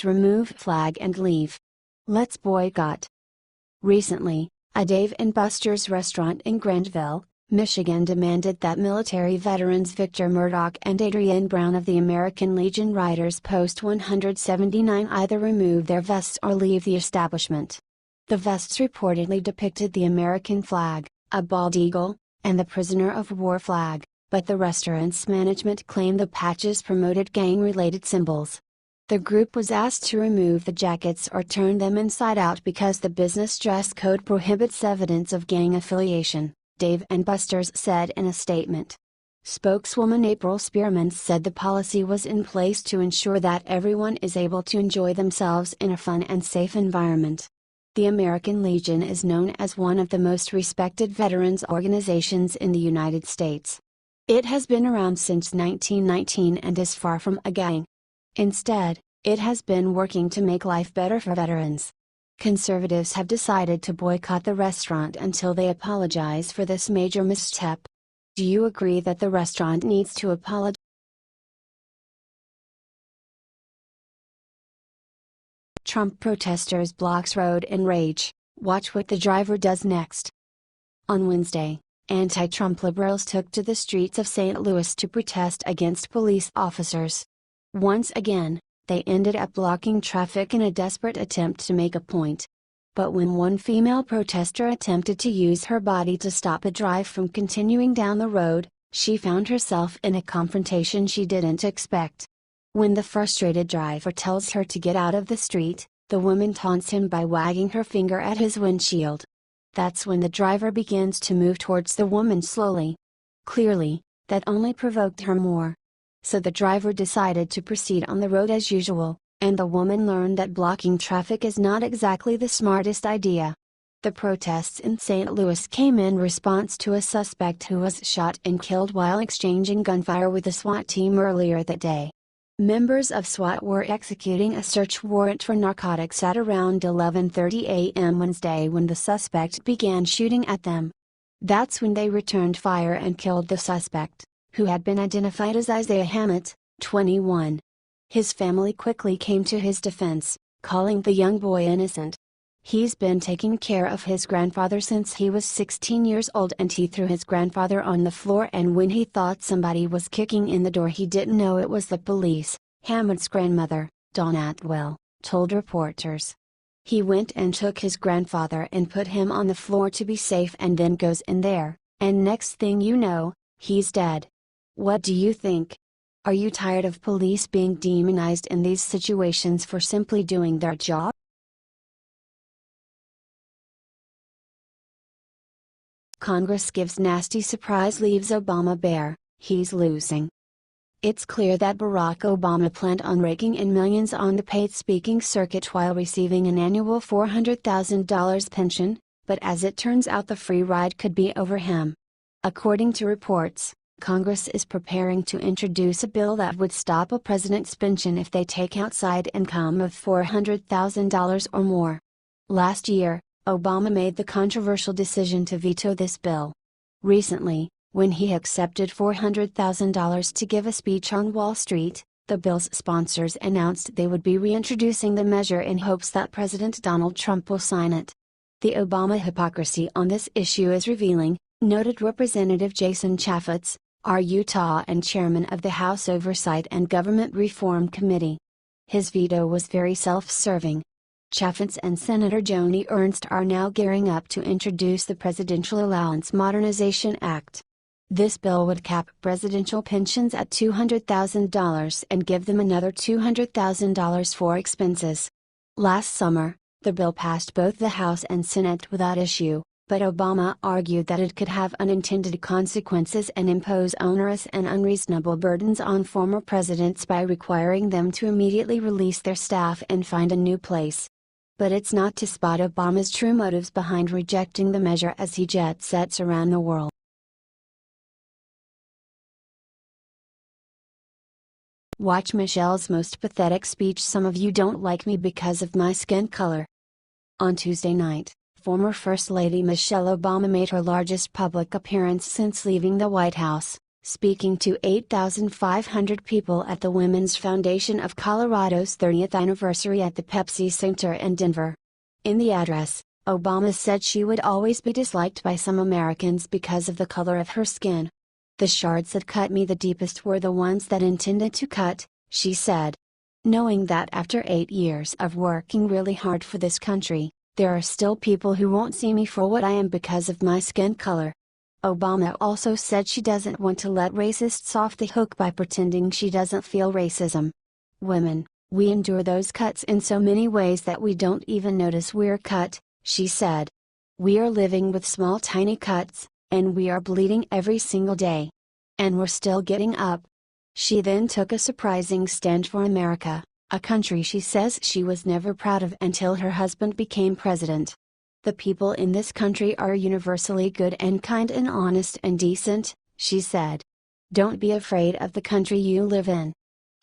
Remove flag and leave. Let's boycott. Recently, a Dave & Buster's restaurant in Grandville, Michigan demanded that military veterans Victor Murdoch and Adrienne Brown of the American Legion Riders Post 179 either remove their vests or leave the establishment. The vests reportedly depicted the American flag, a bald eagle, and the prisoner of war flag, but the restaurant's management claimed the patches promoted gang-related symbols. The group was asked to remove the jackets or turn them inside out because the business dress code prohibits evidence of gang affiliation, Dave & Buster's said in a statement. Spokeswoman April Spearman said the policy was in place to ensure that everyone is able to enjoy themselves in a fun and safe environment. The American Legion is known as one of the most respected veterans organizations in the United States. It has been around since 1919 and is far from a gang. Instead, it has been working to make life better for veterans. Conservatives have decided to boycott the restaurant until they apologize for this major misstep. Do you agree that the restaurant needs to apologize? Trump protesters blocks road in rage. Watch what the driver does next. On Wednesday, anti-Trump liberals took to the streets of St. Louis to protest against police officers. Once again, they ended up blocking traffic in a desperate attempt to make a point. But when one female protester attempted to use her body to stop a drive from continuing down the road, she found herself in a confrontation she didn't expect. When the frustrated driver tells her to get out of the street, the woman taunts him by wagging her finger at his windshield. That's when the driver begins to move towards the woman slowly. Clearly, that only provoked her more. So the driver decided to proceed on the road as usual, and the woman learned that blocking traffic is not exactly the smartest idea. The protests in St. Louis came in response to a suspect who was shot and killed while exchanging gunfire with the SWAT team earlier that day. Members of SWAT were executing a search warrant for narcotics at around 11:30 a.m. Wednesday when the suspect began shooting at them. That's when they returned fire and killed the suspect, who had been identified as Isaiah Hammett, 21. His family quickly came to his defense, calling the young boy innocent. He's been taking care of his grandfather since he was 16 years old, and he threw his grandfather on the floor, and when he thought somebody was kicking in the door he didn't know it was the police, Hammett's grandmother, Dawn Atwell, told reporters. He went and took his grandfather and put him on the floor to be safe, and then goes in there, and next thing you know, he's dead. What do you think? Are you tired of police being demonized in these situations for simply doing their job? Congress gives nasty surprise, leaves Obama bare, he's losing. It's clear that Barack Obama planned on raking in millions on the paid speaking circuit while receiving an annual $400,000 pension, but as it turns out the free ride could be over him. According to reports, Congress is preparing to introduce a bill that would stop a president's pension if they take outside income of $400,000 or more. Last year, Obama made the controversial decision to veto this bill. Recently, when he accepted $400,000 to give a speech on Wall Street, the bill's sponsors announced they would be reintroducing the measure in hopes that President Donald Trump will sign it. The Obama hypocrisy on this issue is revealing, noted Representative Jason Chaffetz, our Utah and chairman of the House Oversight and Government Reform Committee. His veto was very self-serving. Chaffetz and Senator Joni Ernst are now gearing up to introduce the Presidential Allowance Modernization Act. This bill would cap presidential pensions at $200,000 and give them another $200,000 for expenses. Last summer, the bill passed both the House and Senate without issue, but Obama argued that it could have unintended consequences and impose onerous and unreasonable burdens on former presidents by requiring them to immediately release their staff and find a new place. But it's not to spot Obama's true motives behind rejecting the measure as he jet sets around the world. Watch Michelle's most pathetic speech. Some of you don't like me because of my skin color. On Tuesday night, former First Lady Michelle Obama made her largest public appearance since leaving the White House, speaking to 8,500 people at the Women's Foundation of Colorado's 30th anniversary at the Pepsi Center in Denver. In the address, Obama said she would always be disliked by some Americans because of the color of her skin. "The shards that cut me the deepest were the ones that intended to cut," she said. Knowing that after 8 years of working really hard for this country, there are still people who won't see me for what I am because of my skin color. Obama also said she doesn't want to let racists off the hook by pretending she doesn't feel racism. "Women, we endure those cuts in so many ways that we don't even notice we're cut," she said. "We are living with small tiny cuts, and we are bleeding every single day. And we're still getting up." She then took a surprising stand for America, a country she says she was never proud of until her husband became president. "The people in this country are universally good and kind and honest and decent," she said. "Don't be afraid of the country you live in.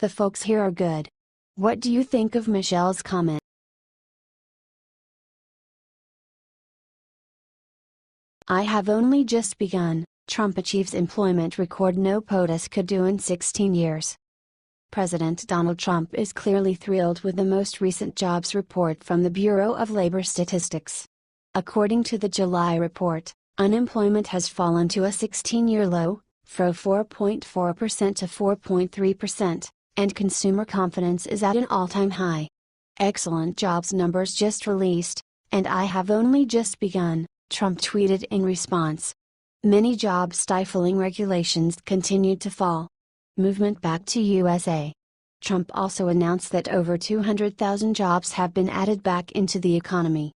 The folks here are good." What do you think of Michelle's comment? I have only just begun, Trump achieves employment record no POTUS could do in 16 years. President Donald Trump is clearly thrilled with the most recent jobs report from the Bureau of Labor Statistics. According to the July report, unemployment has fallen to a 16-year low, from 4.4% to 4.3%, and consumer confidence is at an all-time high. "Excellent jobs numbers just released, and I have only just begun," Trump tweeted in response. Many job-stifling regulations continued to fall. Movement back to USA. Trump also announced that over 200,000 jobs have been added back into the economy.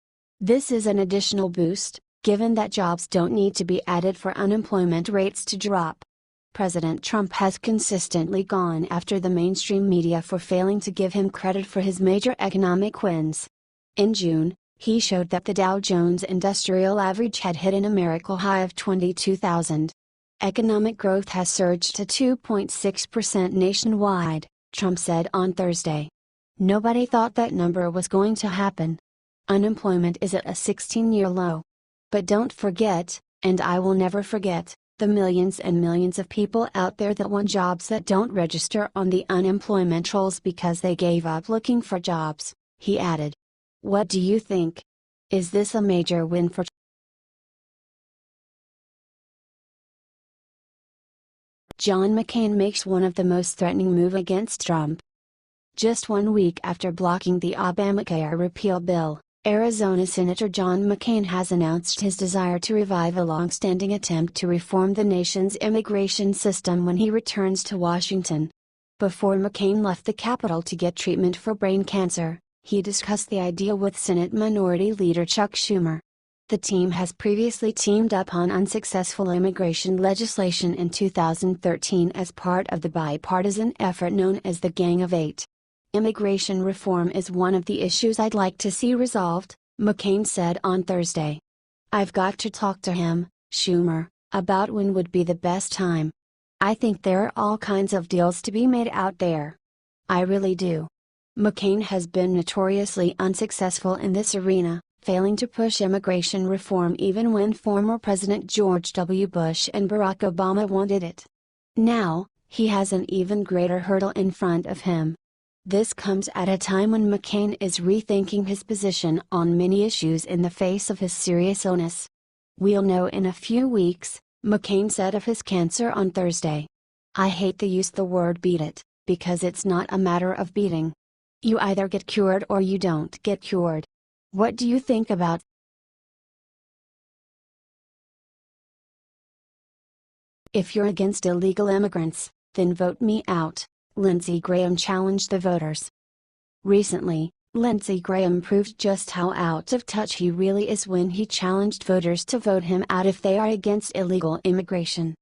This is an additional boost, given that jobs don't need to be added for unemployment rates to drop. President Trump has consistently gone after the mainstream media for failing to give him credit for his major economic wins. In June, he showed that the Dow Jones Industrial Average had hit an American high of 22,000. Economic growth has surged to 2.6% nationwide, Trump said on Thursday. "Nobody thought that number was going to happen. Unemployment is at a 16-year low. But don't forget, and I will never forget, the millions and millions of people out there that want jobs that don't register on the unemployment rolls because they gave up looking for jobs," he added. What do you think? Is this a major win for John McCain makes one of the most threatening moves against Trump? Just 1 week after blocking the Obamacare repeal bill, Arizona Senator John McCain has announced his desire to revive a long-standing attempt to reform the nation's immigration system when he returns to Washington. Before McCain left the Capitol to get treatment for brain cancer, he discussed the idea with Senate Minority Leader Chuck Schumer. The team has previously teamed up on unsuccessful immigration legislation in 2013 as part of the bipartisan effort known as the Gang of Eight. "Immigration reform is one of the issues I'd like to see resolved," McCain said on Thursday. "I've got to talk to him, Schumer, about when would be the best time. I think there are all kinds of deals to be made out there. I really do." McCain has been notoriously unsuccessful in this arena, failing to push immigration reform even when former President George W. Bush and Barack Obama wanted it. Now, he has an even greater hurdle in front of him. This comes at a time when McCain is rethinking his position on many issues in the face of his serious illness. "We'll know in a few weeks," McCain said of his cancer on Thursday. "I hate to use the word beat it, because it's not a matter of beating. You either get cured or you don't get cured. What do you think about?" "If you're against illegal immigrants, then vote me out," Lindsey Graham challenged the voters. Recently, Lindsey Graham proved just how out of touch he really is when he challenged voters to vote him out if they are against illegal immigration.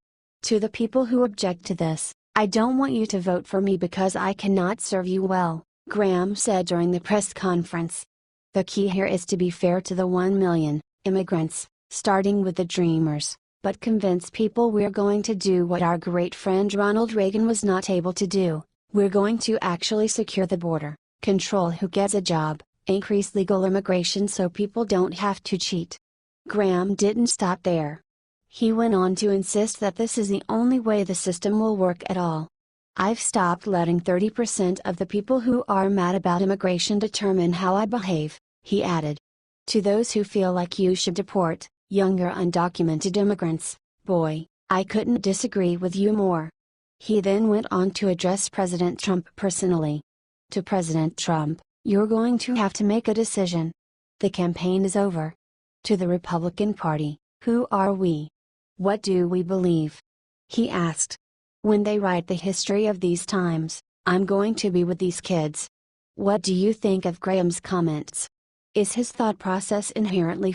"To the people who object to this, I don't want you to vote for me because I cannot serve you well," Graham said during the press conference. "The key here is to be fair to the 1 million immigrants, starting with the Dreamers, but convince people we're going to do what our great friend Ronald Reagan was not able to do. We're going to actually secure the border, control who gets a job, increase legal immigration so people don't have to cheat." Graham didn't stop there. He went on to insist that this is the only way the system will work at all. I've stopped letting 30% of the people who are mad about immigration determine how I behave, he added. To those who feel like you should deport younger undocumented immigrants, boy, I couldn't disagree with you more. He then went on to address President Trump personally. To President Trump, you're going to have to make a decision. The campaign is over. To the Republican Party, who are we? What do we believe? He asked. When they write the history of these times, I'm going to be with these kids. What do you think of Graham's comments? Is his thought process inherently